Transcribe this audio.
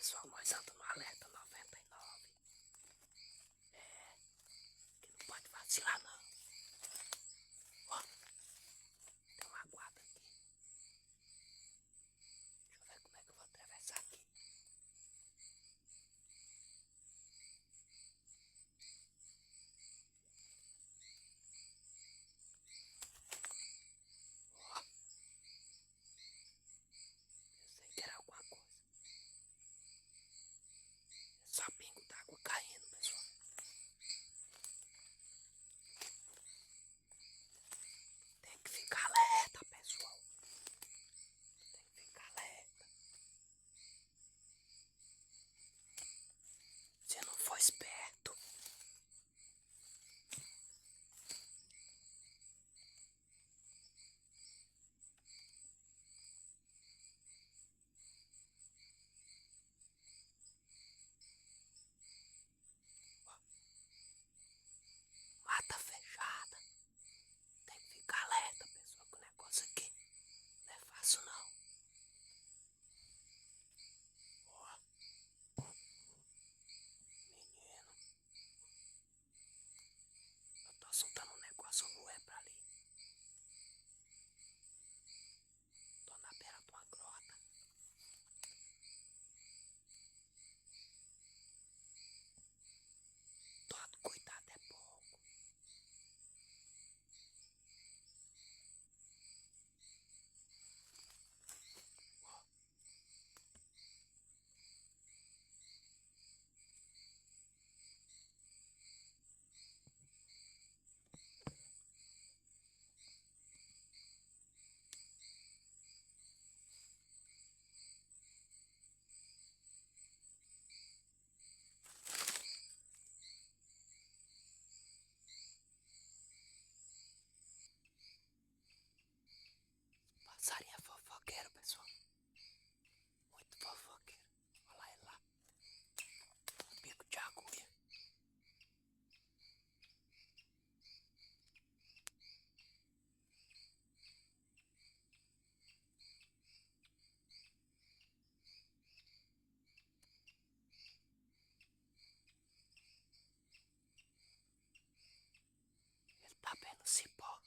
pessoal, nós andamos no alerta 99. Que não pode vacilar não. Ó, tem uma guarda aqui. Deixa eu ver como é que eu vou atravessar aqui. Ó, pensei que era alguma coisa. É só pingo d'água caindo, pessoal. Tem que ficar alerta, pessoal. Tem que ficar alerta. Se não for esperto, ó, mata fechada. Tem que ficar alerta, pessoal, que o negócio aqui não é fácil não. Ó, menino, eu tô soltando um negócio ruim pra ali. Tô na beira de uma grota. Todo cuidado é pouco. Ó, passarinho é fofoqueiro, pessoal. Muito fofoqueiro. Olha lá ele lá. Bico de agulha. Ele tá vendo cipó.